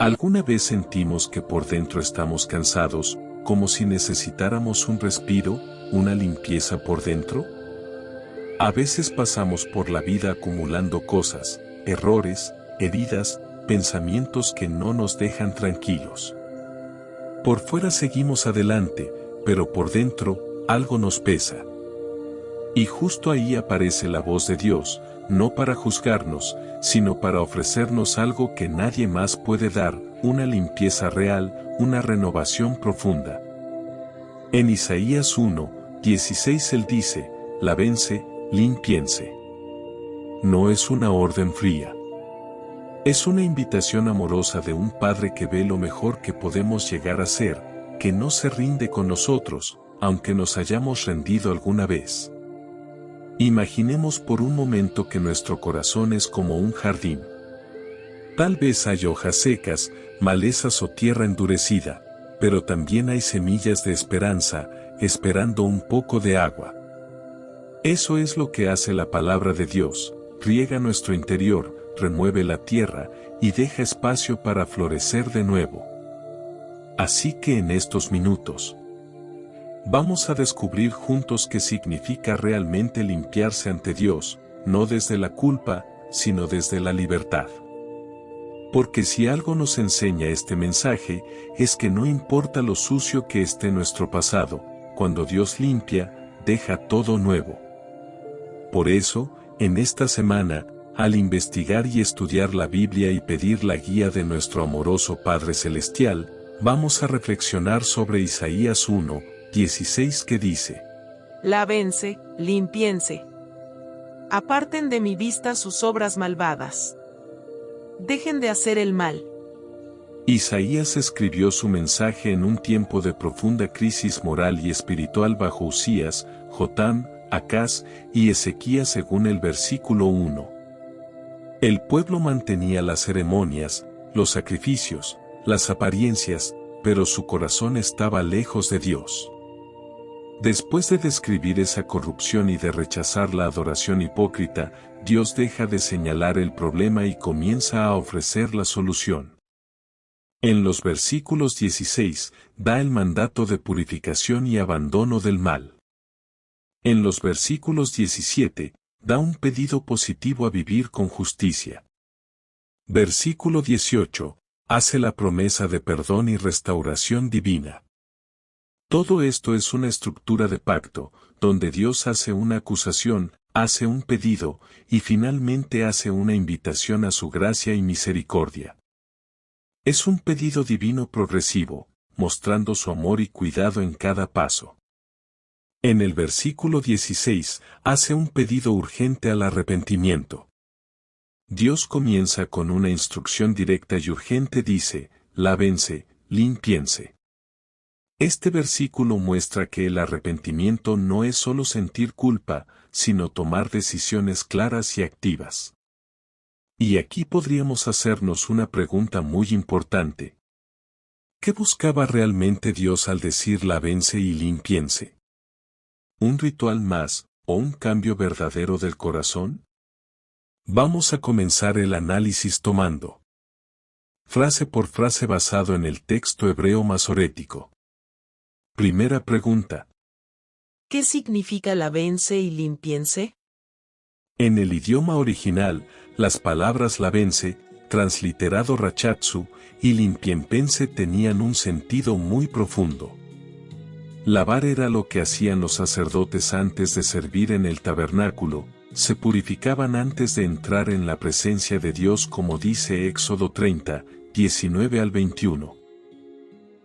¿Alguna vez sentimos que por dentro estamos cansados, como si necesitáramos un respiro, una limpieza por dentro? A veces pasamos por la vida acumulando cosas, errores, heridas, pensamientos que no nos dejan tranquilos. Por fuera seguimos adelante, pero por dentro, algo nos pesa. Y justo ahí aparece la voz de Dios, no para juzgarnos, sino para ofrecernos algo que nadie más puede dar, una limpieza real, una renovación profunda. En Isaías 1:16 él dice, lávense, límpiense. No es una orden fría. Es una invitación amorosa de un padre que ve lo mejor que podemos llegar a ser, que no se rinde con nosotros, aunque nos hayamos rendido alguna vez. Imaginemos por un momento que nuestro corazón es como un jardín. Tal vez hay hojas secas, malezas o tierra endurecida, pero también hay semillas de esperanza, esperando un poco de agua. Eso es lo que hace la palabra de Dios, riega nuestro interior, remueve la tierra y deja espacio para florecer de nuevo. Así que en estos minutos, vamos a descubrir juntos qué significa realmente limpiarse ante Dios, no desde la culpa, sino desde la libertad. Porque si algo nos enseña este mensaje, es que no importa lo sucio que esté nuestro pasado, cuando Dios limpia, deja todo nuevo. Por eso, en esta semana, al investigar y estudiar la Biblia y pedir la guía de nuestro amoroso Padre Celestial, vamos a reflexionar sobre Isaías 1:16 que dice: Lávense, límpiense. Aparten de mi vista sus obras malvadas. Dejen de hacer el mal. Isaías escribió su mensaje en un tiempo de profunda crisis moral y espiritual bajo Usías, Jotam, Acaz y Ezequías según el versículo 1. El pueblo mantenía las ceremonias, los sacrificios, las apariencias, pero su corazón estaba lejos de Dios. Después de describir esa corrupción y de rechazar la adoración hipócrita, Dios deja de señalar el problema y comienza a ofrecer la solución. En los versículos 16, da el mandato de purificación y abandono del mal. En los versículos 17, da un pedido positivo a vivir con justicia. Versículo 18, hace la promesa de perdón y restauración divina. Todo esto es una estructura de pacto, donde Dios hace una acusación, hace un pedido, y finalmente hace una invitación a su gracia y misericordia. Es un pedido divino progresivo, mostrando su amor y cuidado en cada paso. En el versículo 16, hace un pedido urgente al arrepentimiento. Dios comienza con una instrucción directa y urgente, dice, lávense, límpiense. Este versículo muestra que el arrepentimiento no es solo sentir culpa, sino tomar decisiones claras y activas. Y aquí podríamos hacernos una pregunta muy importante. ¿Qué buscaba realmente Dios al decir lávense y límpiense? ¿Un ritual más, o un cambio verdadero del corazón? Vamos a comenzar el análisis tomando frase por frase basado en el texto hebreo masorético. Primera pregunta. ¿Qué significa lávense y límpiense? En el idioma original, las palabras lávense, transliterado rachatsu, y limpienpense tenían un sentido muy profundo. Lavar era lo que hacían los sacerdotes antes de servir en el tabernáculo, se purificaban antes de entrar en la presencia de Dios como dice Éxodo 30, 19 al 21.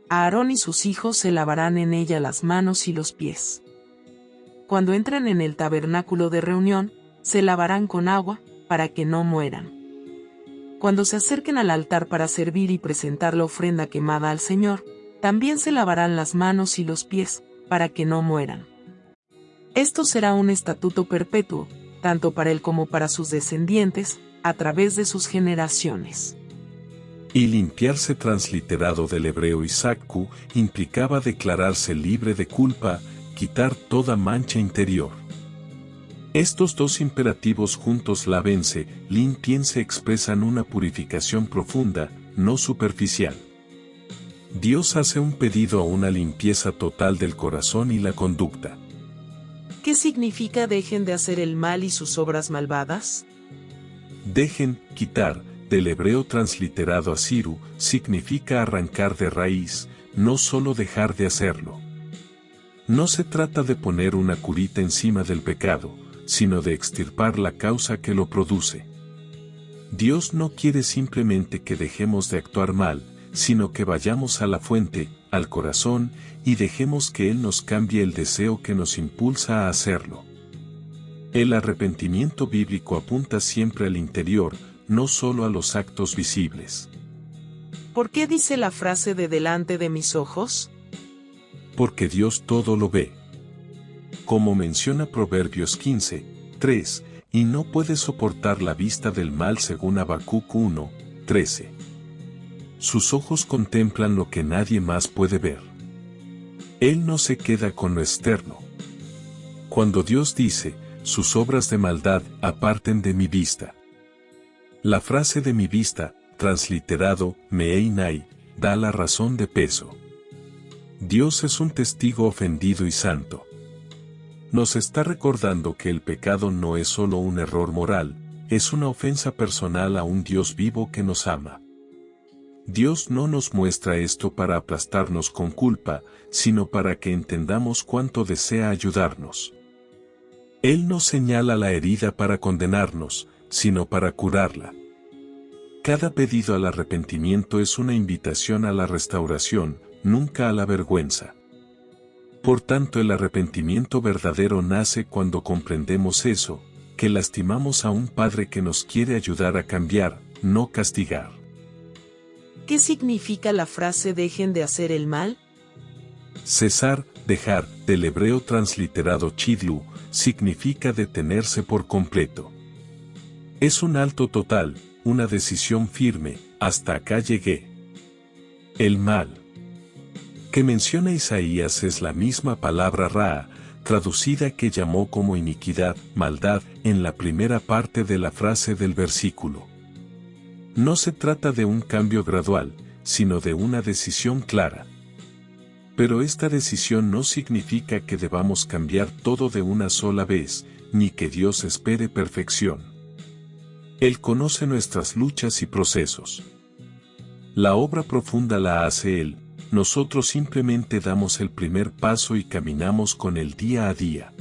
Aarón y sus hijos se lavarán en ella las manos y los pies. Cuando entren en el tabernáculo de reunión, se lavarán con agua, para que no mueran. Cuando se acerquen al altar para servir y presentar la ofrenda quemada al Señor, también se lavarán las manos y los pies, para que no mueran. Esto será un estatuto perpetuo, tanto para él como para sus descendientes, a través de sus generaciones. Y limpiarse transliterado del hebreo isakku implicaba declararse libre de culpa, quitar toda mancha interior. Estos dos imperativos juntos lávense, límpiense expresan una purificación profunda, no superficial. Dios hace un pedido a una limpieza total del corazón y la conducta. ¿Qué significa dejen de hacer el mal y sus obras malvadas? Dejen, quitar, del hebreo transliterado asiru, significa arrancar de raíz, no solo dejar de hacerlo. No se trata de poner una curita encima del pecado, sino de extirpar la causa que lo produce. Dios no quiere simplemente que dejemos de actuar mal, sino que vayamos a la fuente, al corazón, y dejemos que Él nos cambie el deseo que nos impulsa a hacerlo. El arrepentimiento bíblico apunta siempre al interior, no solo a los actos visibles. ¿Por qué dice la frase de delante de mis ojos? Porque Dios todo lo ve. Como menciona Proverbios 15, 3, y no puede soportar la vista del mal según Habacuc 1, 13. Sus ojos contemplan lo que nadie más puede ver. Él no se queda con lo externo. Cuando Dios dice, sus obras de maldad aparten de mi vista. La frase de mi vista, transliterado, meinai, da la razón de peso. Dios es un testigo ofendido y santo. Nos está recordando que el pecado no es solo un error moral, es una ofensa personal a un Dios vivo que nos ama. Dios no nos muestra esto para aplastarnos con culpa, sino para que entendamos cuánto desea ayudarnos. Él no señala la herida para condenarnos, sino para curarla. Cada pedido al arrepentimiento es una invitación a la restauración, nunca a la vergüenza. Por tanto, el arrepentimiento verdadero nace cuando comprendemos eso, que lastimamos a un Padre que nos quiere ayudar a cambiar, no castigar. ¿Qué significa la frase dejen de hacer el mal? Cesar, dejar, del hebreo transliterado chidlu, significa detenerse por completo. Es un alto total, una decisión firme, hasta acá llegué. El mal que menciona Isaías es la misma palabra ra, traducida que llamó como iniquidad, maldad, en la primera parte de la frase del versículo. No se trata de un cambio gradual, sino de una decisión clara. Pero esta decisión no significa que debamos cambiar todo de una sola vez, ni que Dios espere perfección. Él conoce nuestras luchas y procesos. La obra profunda la hace Él, nosotros simplemente damos el primer paso y caminamos con Él día a día.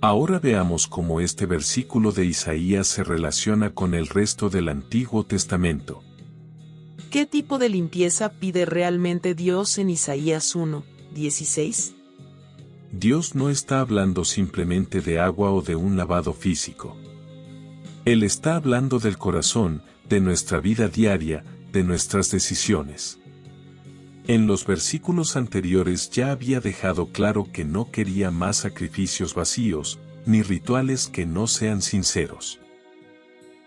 Ahora veamos cómo este versículo de Isaías se relaciona con el resto del Antiguo Testamento. ¿Qué tipo de limpieza pide realmente Dios en Isaías 1, 16? Dios no está hablando simplemente de agua o de un lavado físico. Él está hablando del corazón, de nuestra vida diaria, de nuestras decisiones. En los versículos anteriores ya había dejado claro que no quería más sacrificios vacíos, ni rituales que no sean sinceros.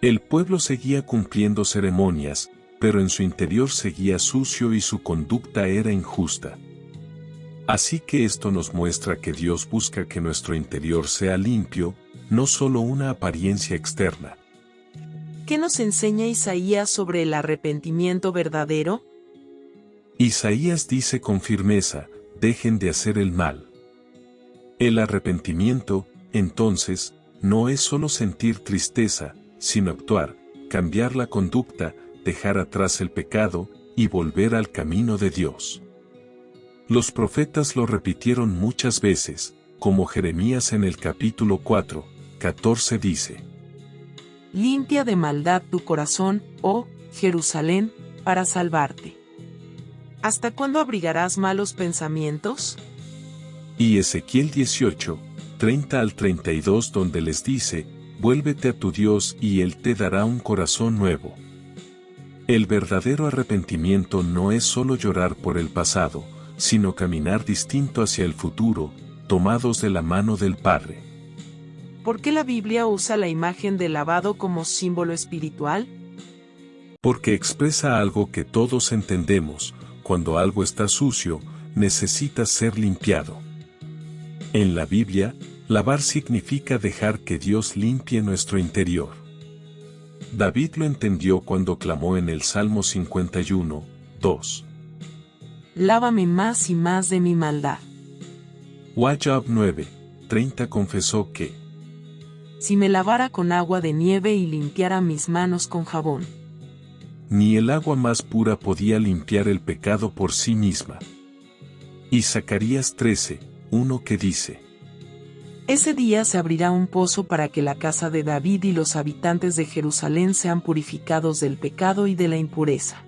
El pueblo seguía cumpliendo ceremonias, pero en su interior seguía sucio y su conducta era injusta. Así que esto nos muestra que Dios busca que nuestro interior sea limpio, no solo una apariencia externa. ¿Qué nos enseña Isaías sobre el arrepentimiento verdadero? Isaías dice con firmeza, dejen de hacer el mal. El arrepentimiento, entonces, no es solo sentir tristeza, sino actuar, cambiar la conducta, dejar atrás el pecado, y volver al camino de Dios. Los profetas lo repitieron muchas veces, como Jeremías en el capítulo 4, 14 dice: Limpia de maldad tu corazón, oh Jerusalén, para salvarte. ¿Hasta cuándo abrigarás malos pensamientos? Y Ezequiel 18, 30 al 32 donde les dice, vuélvete a tu Dios y Él te dará un corazón nuevo. El verdadero arrepentimiento no es solo llorar por el pasado, sino caminar distinto hacia el futuro, tomados de la mano del Padre. ¿Por qué la Biblia usa la imagen del lavado como símbolo espiritual? Porque expresa algo que todos entendemos: cuando algo está sucio, necesita ser limpiado. En la Biblia, lavar significa dejar que Dios limpie nuestro interior. David lo entendió cuando clamó en el Salmo 51, 2. Lávame más y más de mi maldad. Job 9, 30 confesó que Si me lavara con agua de nieve y limpiara mis manos con jabón. ni el agua más pura podía limpiar el pecado por sí misma. Y Zacarías 13, 1 que dice: Ese día se abrirá un pozo para que la casa de David y los habitantes de Jerusalén sean purificados del pecado y de la impureza.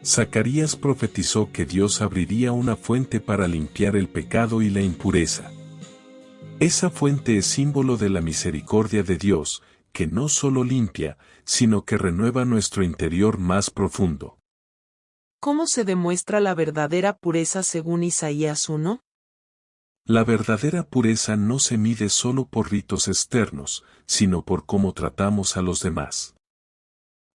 Zacarías profetizó que Dios abriría una fuente para limpiar el pecado y la impureza. Esa fuente es símbolo de la misericordia de Dios, que no solo limpia, sino que renueva nuestro interior más profundo. ¿Cómo se demuestra la verdadera pureza según Isaías 1? La verdadera pureza no se mide solo por ritos externos, sino por cómo tratamos a los demás.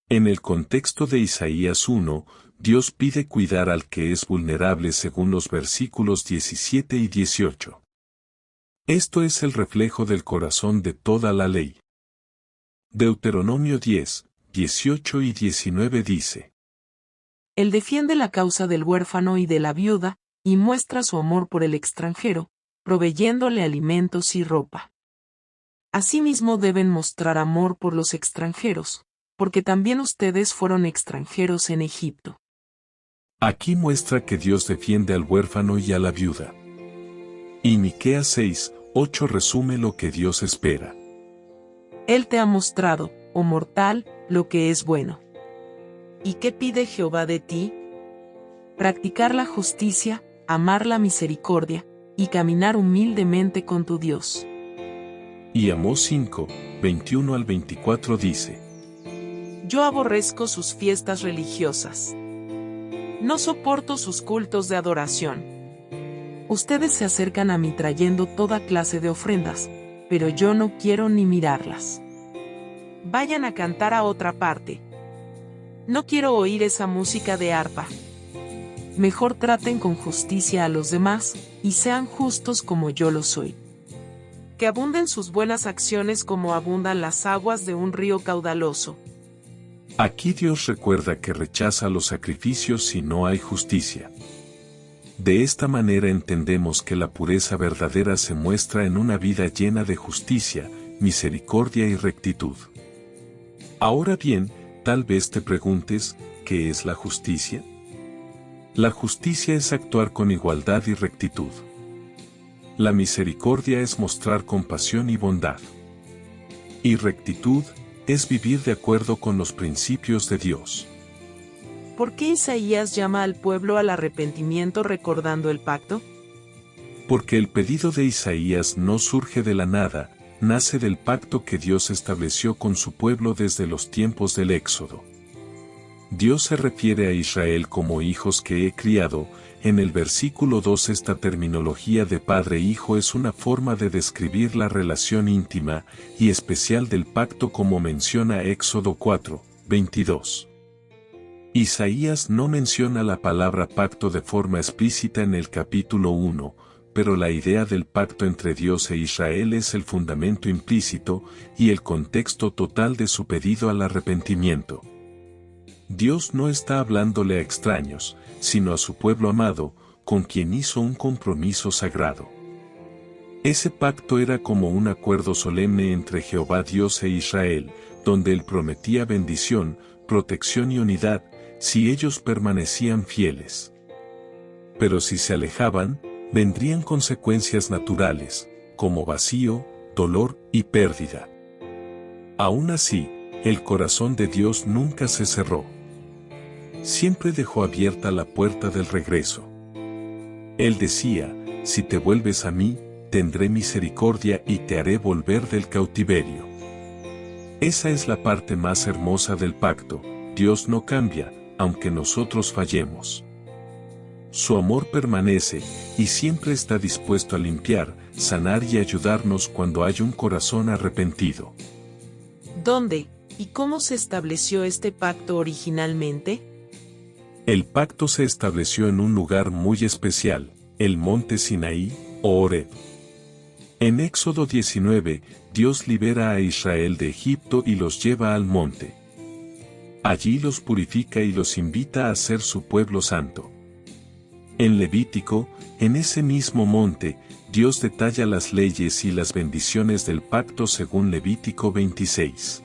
En el contexto de Isaías 1, Dios pide cuidar al que es vulnerable según los versículos 17 y 18. Esto es el reflejo del corazón de toda la ley. Deuteronomio 10, 18 y 19 dice: Él defiende la causa del huérfano y de la viuda, y muestra su amor por el extranjero, proveyéndole alimentos y ropa. Asimismo deben mostrar amor por los extranjeros, porque también ustedes fueron extranjeros en Egipto. Aquí muestra que Dios defiende al huérfano y a la viuda. Y Miqueas 6, 8 resume lo que Dios espera. Él te ha mostrado, oh mortal, lo que es bueno. ¿Y qué pide Jehová de ti? Practicar la justicia, amar la misericordia, y caminar humildemente con tu Dios. Y Amós 5, 21 al 24 dice: Yo aborrezco sus fiestas religiosas. No soporto sus cultos de adoración. Ustedes se acercan a mí trayendo toda clase de ofrendas, pero yo no quiero ni mirarlas. Vayan a cantar a otra parte. No quiero oír esa música de arpa. Mejor traten con justicia a los demás, y sean justos como yo lo soy. Que abunden sus buenas acciones como abundan las aguas de un río caudaloso. Aquí Dios recuerda que rechaza los sacrificios si no hay justicia. De esta manera entendemos que la pureza verdadera se muestra en una vida llena de justicia, misericordia y rectitud. Ahora bien, tal vez te preguntes, ¿qué es la justicia? La justicia es actuar con igualdad y rectitud. La misericordia es mostrar compasión y bondad. Y rectitud es vivir de acuerdo con los principios de Dios. ¿Por qué Isaías llama al pueblo al arrepentimiento recordando el pacto? Porque el pedido de Isaías no surge de la nada, nace del pacto que Dios estableció con su pueblo desde los tiempos del Éxodo. Dios se refiere a Israel como hijos que he criado. En el versículo 2 esta terminología de padre-hijo es una forma de describir la relación íntima y especial del pacto como menciona Éxodo 4, 22. Isaías no menciona la palabra pacto de forma explícita en el capítulo 1, pero la idea del pacto entre Dios e Israel es el fundamento implícito y el contexto total de su pedido al arrepentimiento. Dios no está hablándole a extraños, sino a su pueblo amado, con quien hizo un compromiso sagrado. Ese pacto era como un acuerdo solemne entre Jehová Dios e Israel, donde él prometía bendición, protección y unidad, si ellos permanecían fieles. Pero si se alejaban, vendrían consecuencias naturales, como vacío, dolor y pérdida. Aún así, el corazón de Dios nunca se cerró. Siempre dejó abierta la puerta del regreso. Él decía: si te vuelves a mí, tendré misericordia y te haré volver del cautiverio. Esa es la parte más hermosa del pacto. Dios no cambia, aunque nosotros fallemos. Su amor permanece, y siempre está dispuesto a limpiar, sanar y ayudarnos cuando hay un corazón arrepentido. ¿Dónde y cómo se estableció este pacto originalmente? El pacto se estableció en un lugar muy especial, el monte Sinaí, o Horeb. En Éxodo 19, Dios libera a Israel de Egipto y los lleva al monte. Allí los purifica y los invita a ser su pueblo santo. En Levítico, en ese mismo monte, Dios detalla las leyes y las bendiciones del pacto según Levítico 26.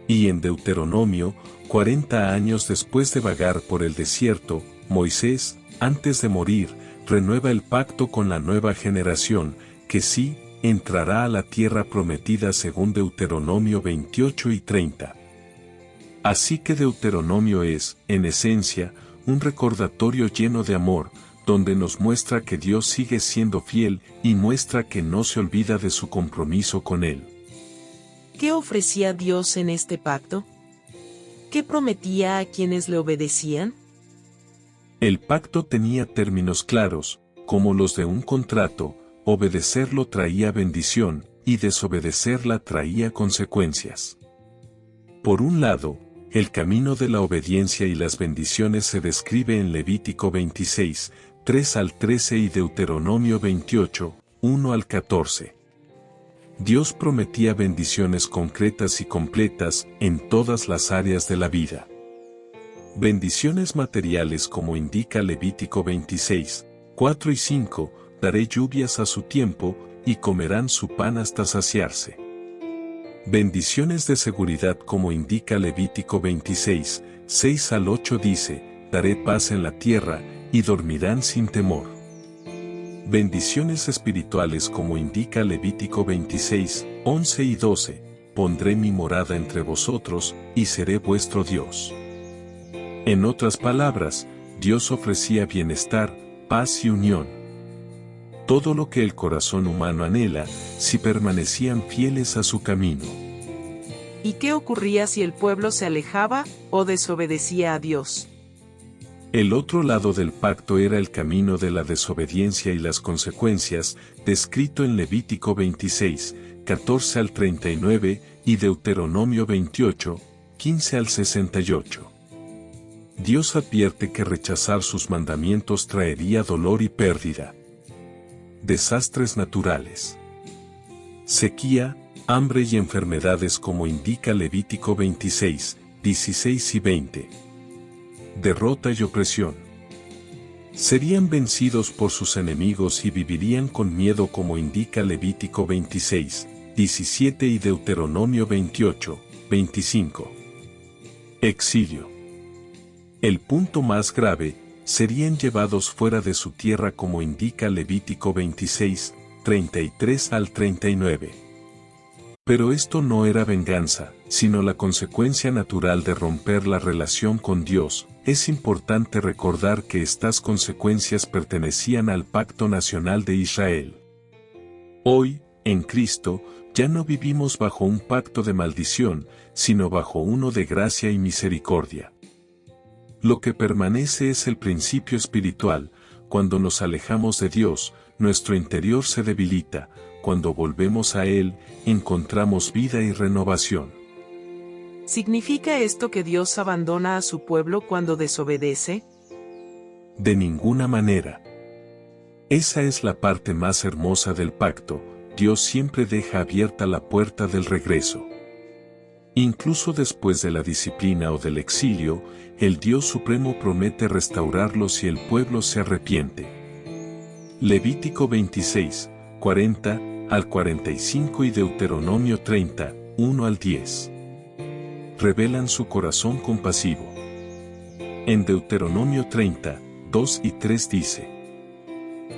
Y en Deuteronomio, 40 años después de vagar por el desierto, Moisés, antes de morir, renueva el pacto con la nueva generación, que sí, entrará a la tierra prometida según Deuteronomio 28 y 30. Así que Deuteronomio es, en esencia, un recordatorio lleno de amor, donde nos muestra que Dios sigue siendo fiel y muestra que no se olvida de su compromiso con Él. ¿Qué ofrecía Dios en este pacto? ¿Qué prometía a quienes le obedecían? El pacto tenía términos claros, como los de un contrato: obedecerlo traía bendición, y desobedecerla traía consecuencias. Por un lado, el camino de la obediencia y las bendiciones se describe en Levítico 26, 3 al 13 y Deuteronomio 28, 1 al 14. Dios prometía bendiciones concretas y completas en todas las áreas de la vida. Bendiciones materiales como indica Levítico 26, 4 y 5, daré lluvias a su tiempo, y comerán su pan hasta saciarse. Bendiciones de seguridad como indica Levítico 26, 6 al 8 dice, daré paz en la tierra, y dormirán sin temor. Bendiciones espirituales como indica Levítico 26, 11 y 12, pondré mi morada entre vosotros, y seré vuestro Dios. En otras palabras, Dios ofrecía bienestar, paz y unión. Todo lo que el corazón humano anhela, si permanecían fieles a su camino. ¿Y qué ocurría si el pueblo se alejaba o desobedecía a Dios? El otro lado del pacto era el camino de la desobediencia y las consecuencias, descrito en Levítico 26, 14 al 39 y Deuteronomio 28, 15 al 68. Dios advierte que rechazar sus mandamientos traería dolor y pérdida. Desastres naturales. Sequía, hambre y enfermedades como indica Levítico 26, 16 y 20. Derrota y opresión. Serían vencidos por sus enemigos y vivirían con miedo como indica Levítico 26, 17 y Deuteronomio 28, 25. Exilio. El punto más grave, serían llevados fuera de su tierra como indica Levítico 26, 33 al 39. Pero esto no era venganza, sino la consecuencia natural de romper la relación con Dios. Es importante recordar que estas consecuencias pertenecían al pacto nacional de Israel. Hoy, en Cristo, ya no vivimos bajo un pacto de maldición, sino bajo uno de gracia y misericordia. Lo que permanece es el principio espiritual. Cuando nos alejamos de Dios, nuestro interior se debilita. Cuando volvemos a Él, encontramos vida y renovación. ¿Significa esto que Dios abandona a su pueblo cuando desobedece? De ninguna manera. Esa es la parte más hermosa del pacto. Dios siempre deja abierta la puerta del regreso. Incluso después de la disciplina o del exilio, el Dios Supremo promete restaurarlos si el pueblo se arrepiente. Levítico 26, 40 al 45 y Deuteronomio 30, 1 al 10. Revelan su corazón compasivo. En Deuteronomio 30, 2 y 3 dice: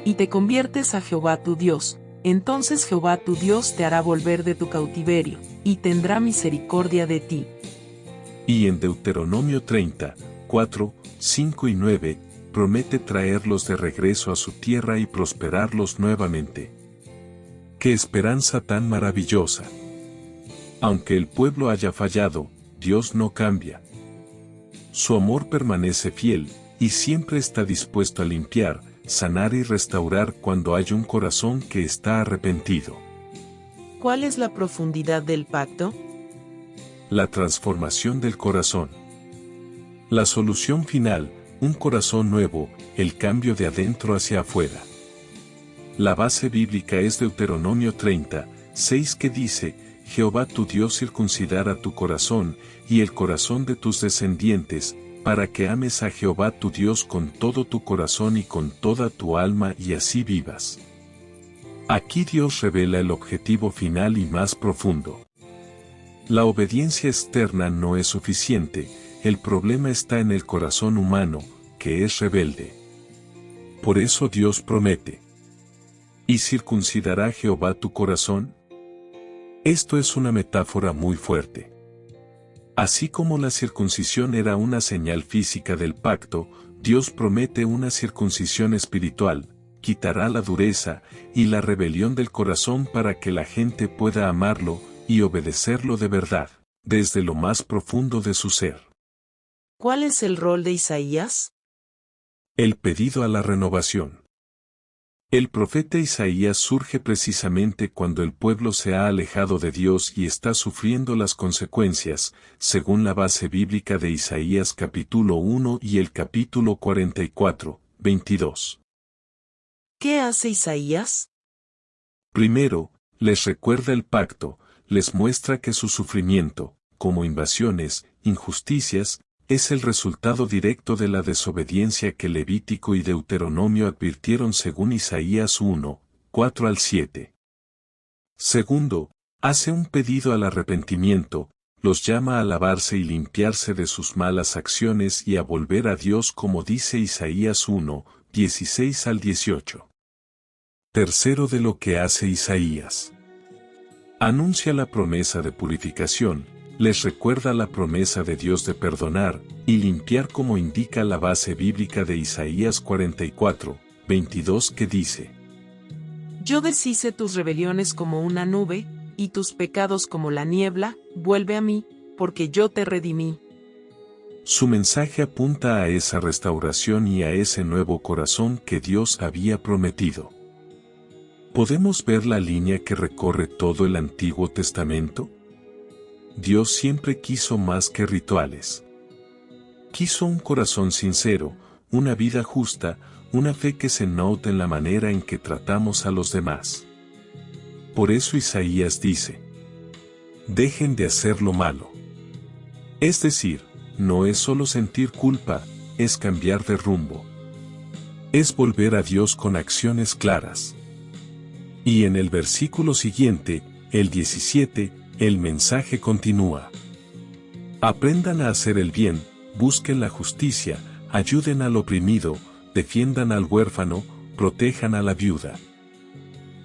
Y te conviertes a Jehová tu Dios, entonces Jehová tu Dios te hará volver de tu cautiverio, y tendrá misericordia de ti. Y en Deuteronomio 30, 4, 5 y 9, promete traerlos de regreso a su tierra y prosperarlos nuevamente. ¡Qué esperanza tan maravillosa! Aunque el pueblo haya fallado, Dios no cambia. Su amor permanece fiel, y siempre está dispuesto a limpiar, sanar y restaurar cuando hay un corazón que está arrepentido. ¿Cuál es la profundidad del pacto? La transformación del corazón. La solución final, un corazón nuevo, el cambio de adentro hacia afuera. La base bíblica es Deuteronomio 30, 6 que dice, Jehová tu Dios circuncidará tu corazón, y el corazón de tus descendientes, para que ames a Jehová tu Dios con todo tu corazón y con toda tu alma y así vivas. Aquí Dios revela el objetivo final y más profundo. La obediencia externa no es suficiente, el problema está en el corazón humano, que es rebelde. Por eso Dios promete. ¿Y circuncidará Jehová tu corazón? Esto es una metáfora muy fuerte. Así como la circuncisión era una señal física del pacto, Dios promete una circuncisión espiritual, quitará la dureza y la rebelión del corazón para que la gente pueda amarlo y obedecerlo de verdad, desde lo más profundo de su ser. ¿Cuál es el rol de Isaías? El pedido a la renovación. El profeta Isaías surge precisamente cuando el pueblo se ha alejado de Dios y está sufriendo las consecuencias, según la base bíblica de Isaías capítulo 1 y el capítulo 44, 22. ¿Qué hace Isaías? Primero, les recuerda el pacto, les muestra que su sufrimiento, como invasiones, injusticias, es el resultado directo de la desobediencia que Levítico y Deuteronomio advirtieron según Isaías 1, 4 al 7. Segundo, hace un pedido al arrepentimiento, los llama a lavarse y limpiarse de sus malas acciones y a volver a Dios como dice Isaías 1, 16 al 18. Tercero de lo que hace Isaías. Anuncia la promesa de purificación, les recuerda la promesa de Dios de perdonar y limpiar como indica la base bíblica de Isaías 44, 22 que dice: Yo deshice tus rebeliones como una nube, y tus pecados como la niebla, vuelve a mí, porque yo te redimí. Su mensaje apunta a esa restauración y a ese nuevo corazón que Dios había prometido. ¿Podemos ver la línea que recorre todo el Antiguo Testamento? Dios siempre quiso más que rituales. Quiso un corazón sincero, una vida justa, una fe que se nota en la manera en que tratamos a los demás. Por eso Isaías dice: dejen de hacer lo malo. Es decir, no es solo sentir culpa, es cambiar de rumbo. Es volver a Dios con acciones claras. Y en el versículo siguiente, el 17, el mensaje continúa. Aprendan a hacer el bien, busquen la justicia, ayuden al oprimido, defiendan al huérfano, protejan a la viuda.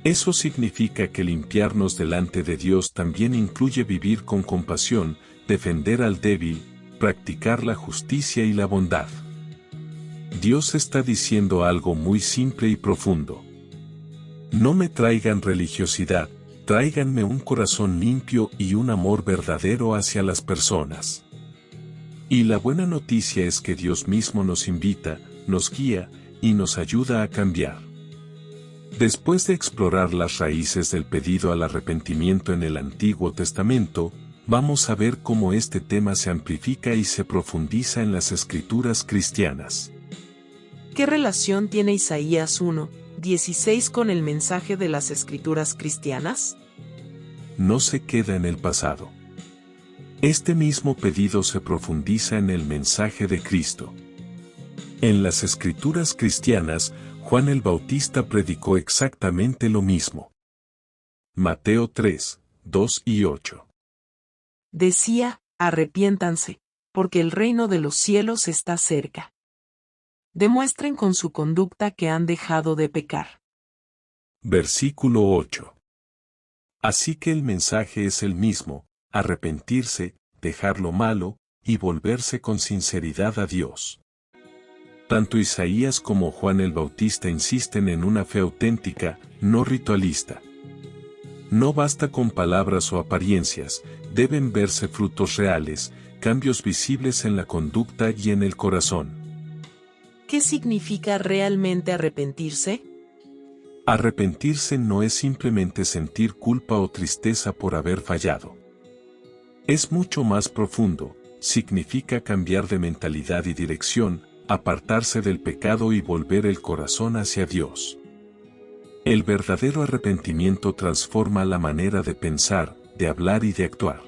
Eso significa que limpiarnos delante de Dios también incluye vivir con compasión, defender al débil, practicar la justicia y la bondad. Dios está diciendo algo muy simple y profundo. No me traigan religiosidad, tráiganme un corazón limpio y un amor verdadero hacia las personas. Y la buena noticia es que Dios mismo nos invita, nos guía y nos ayuda a cambiar. Después de explorar las raíces del pedido al arrepentimiento en el Antiguo Testamento, vamos a ver cómo este tema se amplifica y se profundiza en las Escrituras cristianas. ¿Qué relación tiene Isaías 1, 16 con el mensaje de las Escrituras cristianas? No se queda en el pasado. Este mismo pedido se profundiza en el mensaje de Cristo. En las Escrituras cristianas, Juan el Bautista predicó exactamente lo mismo. Mateo 3, 2 y 8. Decía: arrepiéntanse, porque el reino de los cielos está cerca. Demuestren con su conducta que han dejado de pecar. Versículo 8. Así que el mensaje es el mismo: arrepentirse, dejar lo malo, y volverse con sinceridad a Dios. Tanto Isaías como Juan el Bautista insisten en una fe auténtica, no ritualista. No basta con palabras o apariencias, deben verse frutos reales, cambios visibles en la conducta y en el corazón. ¿Qué significa realmente arrepentirse? Arrepentirse no es simplemente sentir culpa o tristeza por haber fallado. Es mucho más profundo, significa cambiar de mentalidad y dirección, apartarse del pecado y volver el corazón hacia Dios. El verdadero arrepentimiento transforma la manera de pensar, de hablar y de actuar.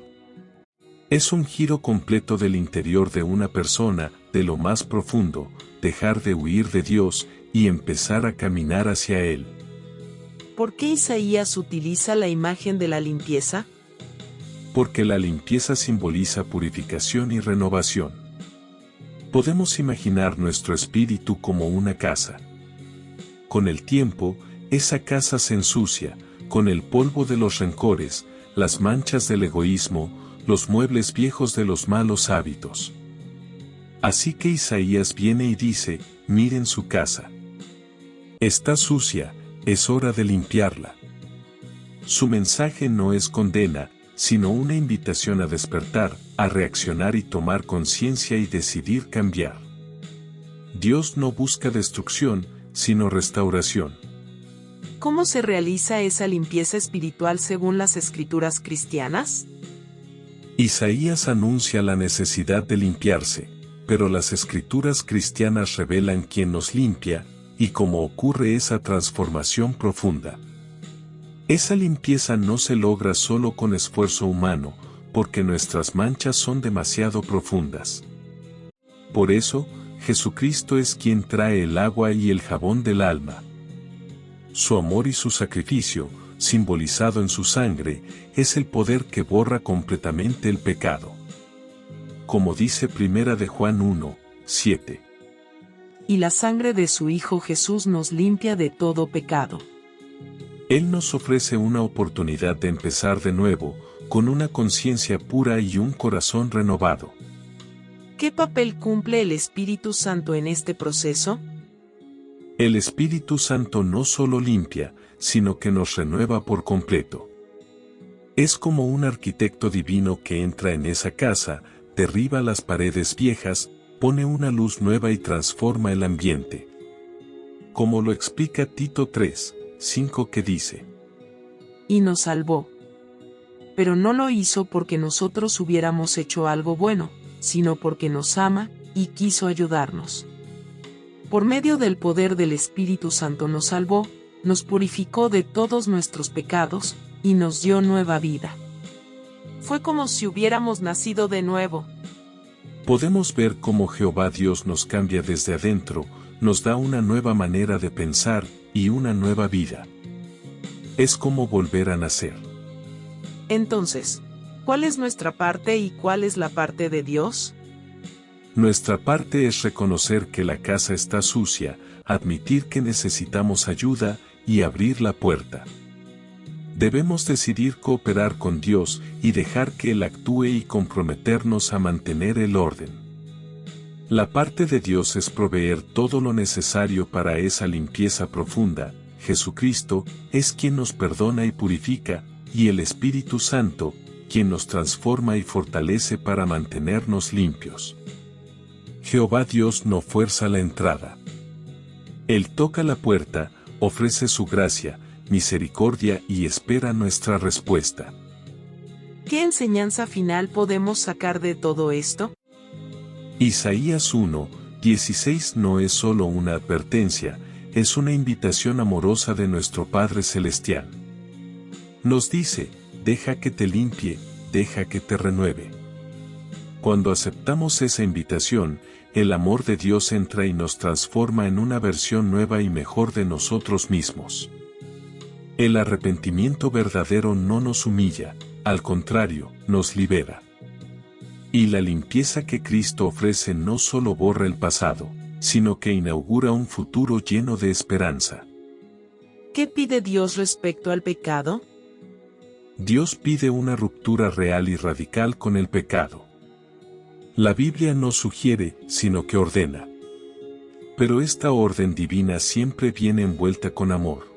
Es un giro completo del interior de una persona, de lo más profundo, dejar de huir de Dios y empezar a caminar hacia Él. ¿Por qué Isaías utiliza la imagen de la limpieza? Porque la limpieza simboliza purificación y renovación. Podemos imaginar nuestro espíritu como una casa. Con el tiempo, esa casa se ensucia, con el polvo de los rencores, las manchas del egoísmo, los muebles viejos de los malos hábitos. Así que Isaías viene y dice, miren su casa. Está sucia, es hora de limpiarla. Su mensaje no es condena, sino una invitación a despertar, a reaccionar y tomar conciencia y decidir cambiar. Dios no busca destrucción, sino restauración. ¿Cómo se realiza esa limpieza espiritual según las escrituras cristianas? Isaías anuncia la necesidad de limpiarse, pero las escrituras cristianas revelan quién nos limpia, y cómo ocurre esa transformación profunda. Esa limpieza no se logra solo con esfuerzo humano, porque nuestras manchas son demasiado profundas. Por eso, Jesucristo es quien trae el agua y el jabón del alma. Su amor y su sacrificio, simbolizado en su sangre, es el poder que borra completamente el pecado. Como dice Primera de Juan 1, 7. Y la sangre de su Hijo Jesús nos limpia de todo pecado. Él nos ofrece una oportunidad de empezar de nuevo, con una conciencia pura y un corazón renovado. ¿Qué papel cumple el Espíritu Santo en este proceso? El Espíritu Santo no solo limpia, sino que nos renueva por completo. Es como un arquitecto divino que entra en esa casa, derriba las paredes viejas, pone una luz nueva y transforma el ambiente. Como lo explica Tito 3, 5 que dice: Y nos salvó. Pero no lo hizo porque nosotros hubiéramos hecho algo bueno, sino porque nos ama, y quiso ayudarnos. Por medio del poder del Espíritu Santo nos salvó, nos purificó de todos nuestros pecados, y nos dio nueva vida. Fue como si hubiéramos nacido de nuevo. Podemos ver cómo Jehová Dios nos cambia desde adentro, nos da una nueva manera de pensar, y una nueva vida. Es como volver a nacer. Entonces, ¿cuál es nuestra parte y cuál es la parte de Dios? Nuestra parte es reconocer que la casa está sucia, admitir que necesitamos ayuda, y abrir la puerta. Debemos decidir cooperar con Dios y dejar que Él actúe y comprometernos a mantener el orden. La parte de Dios es proveer todo lo necesario para esa limpieza profunda. Jesucristo es quien nos perdona y purifica, y el Espíritu Santo, quien nos transforma y fortalece para mantenernos limpios. Jehová Dios no fuerza la entrada. Él toca la puerta, ofrece su gracia, misericordia y espera nuestra respuesta. ¿Qué enseñanza final podemos sacar de todo esto? Isaías 1, 16 no es solo una advertencia, es una invitación amorosa de nuestro Padre Celestial. Nos dice: deja que te limpie, deja que te renueve. Cuando aceptamos esa invitación, el amor de Dios entra y nos transforma en una versión nueva y mejor de nosotros mismos. El arrepentimiento verdadero no nos humilla, al contrario, nos libera. Y la limpieza que Cristo ofrece no solo borra el pasado, sino que inaugura un futuro lleno de esperanza. ¿Qué pide Dios respecto al pecado? Dios pide una ruptura real y radical con el pecado. La Biblia no sugiere, sino que ordena. Pero esta orden divina siempre viene envuelta con amor.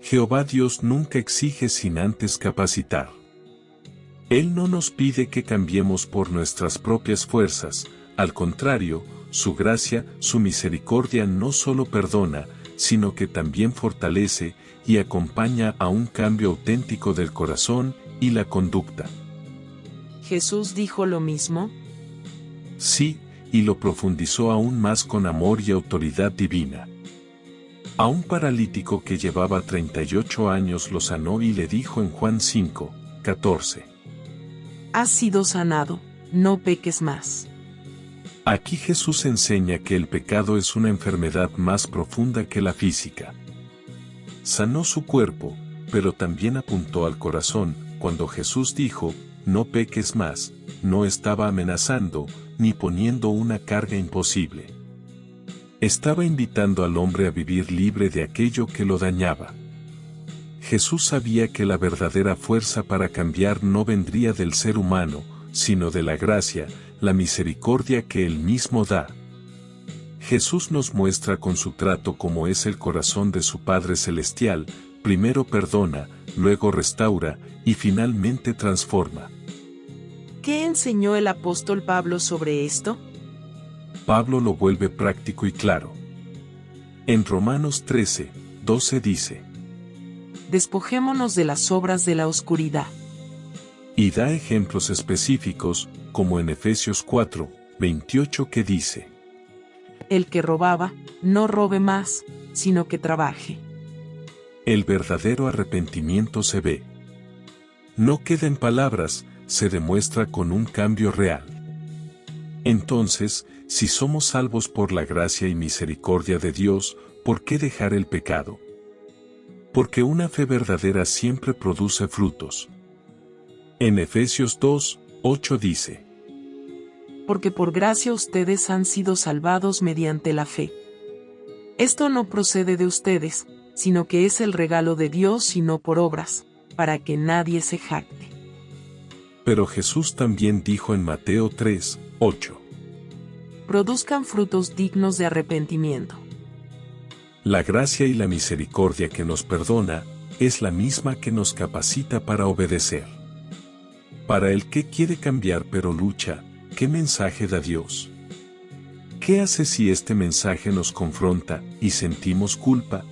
Jehová Dios nunca exige sin antes capacitar. Él no nos pide que cambiemos por nuestras propias fuerzas, al contrario, su gracia, su misericordia no solo perdona, sino que también fortalece y acompaña a un cambio auténtico del corazón y la conducta. ¿Jesús dijo lo mismo? Sí, y lo profundizó aún más con amor y autoridad divina. A un paralítico que llevaba 38 años lo sanó y le dijo en Juan 5, 14. Has sido sanado, no peques más. Aquí Jesús enseña que el pecado es una enfermedad más profunda que la física. Sanó su cuerpo, pero también apuntó al corazón. Cuando Jesús dijo, no peques más, no estaba amenazando, ni poniendo una carga imposible. Estaba invitando al hombre a vivir libre de aquello que lo dañaba. Jesús sabía que la verdadera fuerza para cambiar no vendría del ser humano, sino de la gracia, la misericordia que Él mismo da. Jesús nos muestra con su trato cómo es el corazón de su Padre Celestial: primero perdona, luego restaura, y finalmente transforma. ¿Qué enseñó el apóstol Pablo sobre esto? Pablo lo vuelve práctico y claro. En Romanos 13, 12 dice: Despojémonos de las obras de la oscuridad. Y da ejemplos específicos, como en Efesios 4, 28 que dice: El que robaba, no robe más, sino que trabaje. El verdadero arrepentimiento se ve. No queda en palabras, se demuestra con un cambio real. Entonces, si somos salvos por la gracia y misericordia de Dios, ¿por qué dejar el pecado? Porque una fe verdadera siempre produce frutos. En Efesios 2, 8 dice: Porque por gracia ustedes han sido salvados mediante la fe. Esto no procede de ustedes, sino que es el regalo de Dios y no por obras, para que nadie se jacte. Pero Jesús también dijo en Mateo 3, 8: Produzcan frutos dignos de arrepentimiento. La gracia y la misericordia que nos perdona, es la misma que nos capacita para obedecer. Para el que quiere cambiar pero lucha, ¿qué mensaje da Dios? ¿Qué hace si este mensaje nos confronta y sentimos culpa?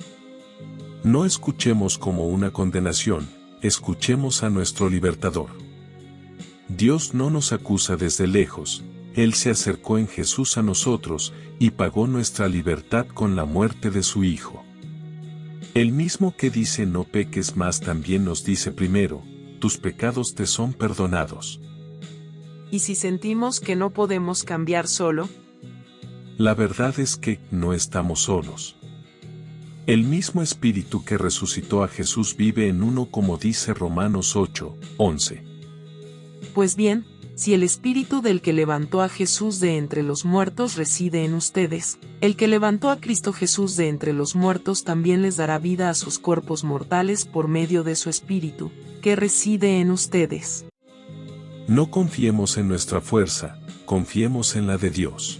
No escuchemos como una condenación, escuchemos a nuestro libertador. Dios no nos acusa desde lejos, Él se acercó en Jesús a nosotros y pagó nuestra libertad con la muerte de su Hijo. El mismo que dice no peques más también nos dice primero: tus pecados te son perdonados. ¿Y si sentimos que no podemos cambiar solo? La verdad es que no estamos solos. El mismo Espíritu que resucitó a Jesús vive en uno, como dice Romanos 8, 11. Pues bien, si el Espíritu del que levantó a Jesús de entre los muertos reside en ustedes, el que levantó a Cristo Jesús de entre los muertos también les dará vida a sus cuerpos mortales por medio de su Espíritu, que reside en ustedes. No confiemos en nuestra fuerza, confiemos en la de Dios.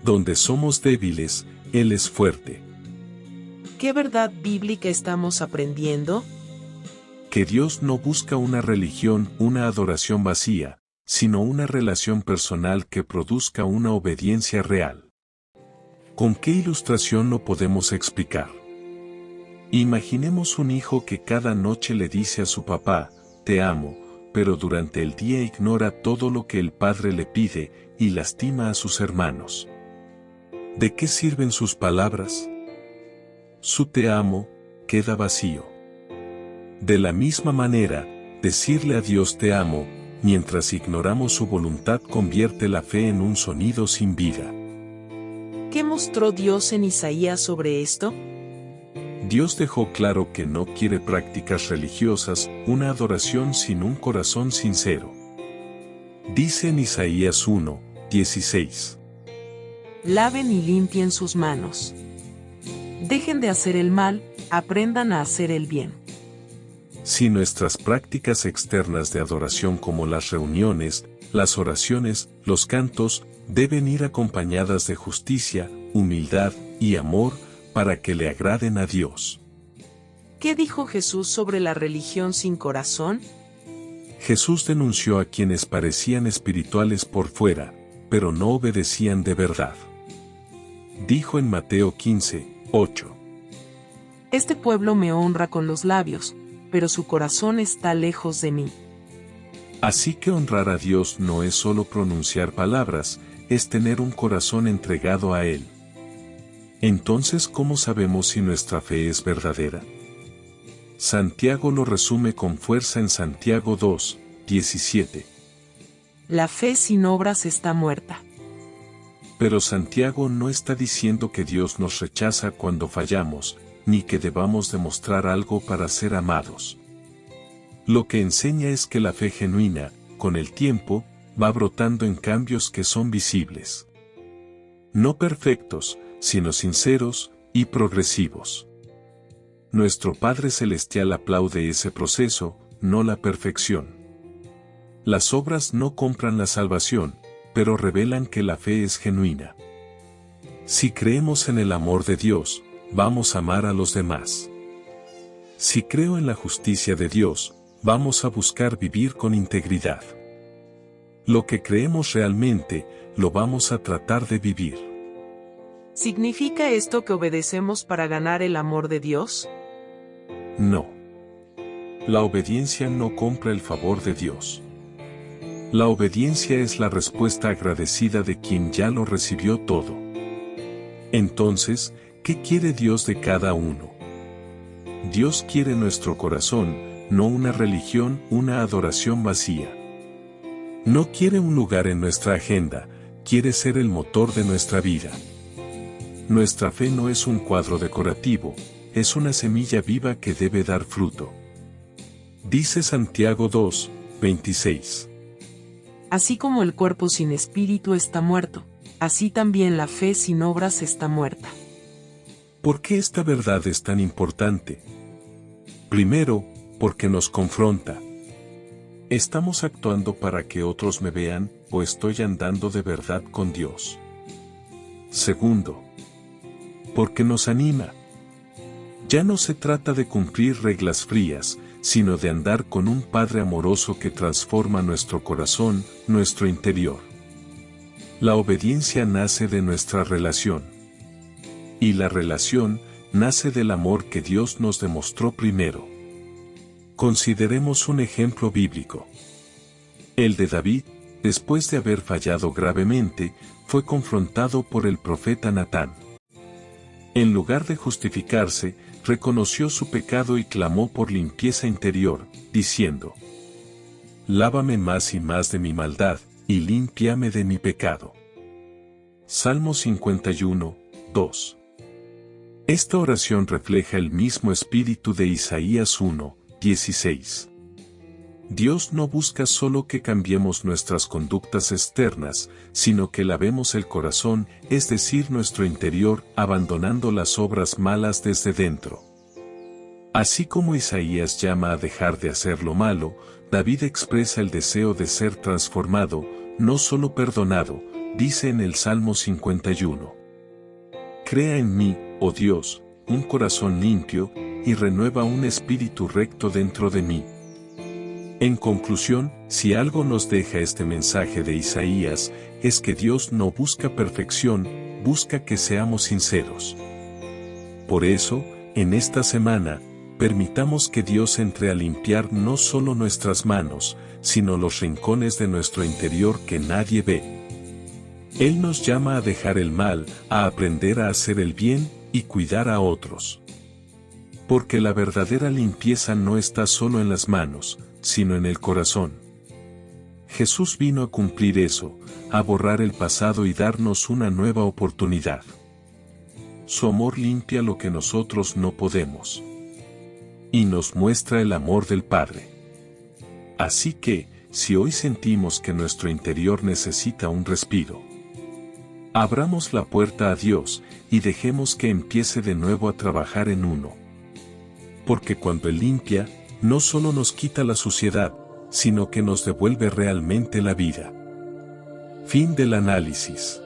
Donde somos débiles, Él es fuerte. ¿Qué verdad bíblica estamos aprendiendo? Que Dios no busca una religión, una adoración vacía, sino una relación personal que produzca una obediencia real. ¿Con qué ilustración lo podemos explicar? Imaginemos un hijo que cada noche le dice a su papá: te amo, pero durante el día ignora todo lo que el padre le pide y lastima a sus hermanos. ¿De qué sirven sus palabras? Su te amo queda vacío. De la misma manera, decirle a Dios te amo, mientras ignoramos su voluntad, convierte la fe en un sonido sin vida. ¿Qué mostró Dios en Isaías sobre esto? Dios dejó claro que no quiere prácticas religiosas, una adoración sin un corazón sincero. Dice en Isaías 1, 16: Laven y limpien sus manos. Dejen de hacer el mal, aprendan a hacer el bien. Si nuestras prácticas externas de adoración, como las reuniones, las oraciones, los cantos, deben ir acompañadas de justicia, humildad y amor, para que le agraden a Dios. ¿Qué dijo Jesús sobre la religión sin corazón? Jesús denunció a quienes parecían espirituales por fuera, pero no obedecían de verdad. Dijo en Mateo 15, 8: Este pueblo me honra con los labios, pero su corazón está lejos de mí. Así que honrar a Dios no es solo pronunciar palabras, es tener un corazón entregado a Él. Entonces, ¿cómo sabemos si nuestra fe es verdadera? Santiago lo resume con fuerza en Santiago 2, 17. La fe sin obras está muerta. Pero Santiago no está diciendo que Dios nos rechaza cuando fallamos, ni que debamos demostrar algo para ser amados. Lo que enseña es que la fe genuina, con el tiempo, va brotando en cambios que son visibles. No perfectos, sino sinceros y progresivos. Nuestro Padre Celestial aplaude ese proceso, no la perfección. Las obras no compran la salvación, pero revelan que la fe es genuina. Si creemos en el amor de Dios, vamos a amar a los demás. Si creo en la justicia de Dios, vamos a buscar vivir con integridad. Lo que creemos realmente, lo vamos a tratar de vivir. ¿Significa esto que obedecemos para ganar el amor de Dios? No. La obediencia no compra el favor de Dios. La obediencia es la respuesta agradecida de quien ya lo recibió todo. Entonces, ¿qué quiere Dios de cada uno? Dios quiere nuestro corazón, no una religión, una adoración vacía. No quiere un lugar en nuestra agenda, quiere ser el motor de nuestra vida. Nuestra fe no es un cuadro decorativo, es una semilla viva que debe dar fruto. Dice Santiago 2, 26. Así como el cuerpo sin espíritu está muerto, así también la fe sin obras está muerta. ¿Por qué esta verdad es tan importante? Primero, porque nos confronta. ¿Estamos actuando para que otros me vean, o estoy andando de verdad con Dios? Segundo, porque nos anima. Ya no se trata de cumplir reglas frías, sino de andar con un Padre amoroso que transforma nuestro corazón, nuestro interior. La obediencia nace de nuestra relación. Y la relación nace del amor que Dios nos demostró primero. Consideremos un ejemplo bíblico. El de David, después de haber fallado gravemente, fue confrontado por el profeta Natán. En lugar de justificarse, reconoció su pecado y clamó por limpieza interior, diciendo: Lávame más y más de mi maldad, y límpiame de mi pecado. Salmo 51, 2. Esta oración refleja el mismo espíritu de Isaías 1, 16. Dios no busca solo que cambiemos nuestras conductas externas, sino que lavemos el corazón, es decir, nuestro interior, abandonando las obras malas desde dentro. Así como Isaías llama a dejar de hacer lo malo, David expresa el deseo de ser transformado, no solo perdonado, dice en el Salmo 51. Crea en mí, oh Dios, un corazón limpio, y renueva un espíritu recto dentro de mí. En conclusión, si algo nos deja este mensaje de Isaías, es que Dios no busca perfección, busca que seamos sinceros. Por eso, en esta semana, permitamos que Dios entre a limpiar no solo nuestras manos, sino los rincones de nuestro interior que nadie ve. Él nos llama a dejar el mal, a aprender a hacer el bien, y cuidar a otros. Porque la verdadera limpieza no está solo en las manos, sino en el corazón. Jesús vino a cumplir eso, a borrar el pasado y darnos una nueva oportunidad. Su amor limpia lo que nosotros no podemos. Y nos muestra el amor del Padre. Así que, si hoy sentimos que nuestro interior necesita un respiro, abramos la puerta a Dios, y dejemos que empiece de nuevo a trabajar en uno. Porque cuando Él limpia, no solo nos quita la suciedad, sino que nos devuelve realmente la vida. Fin del análisis.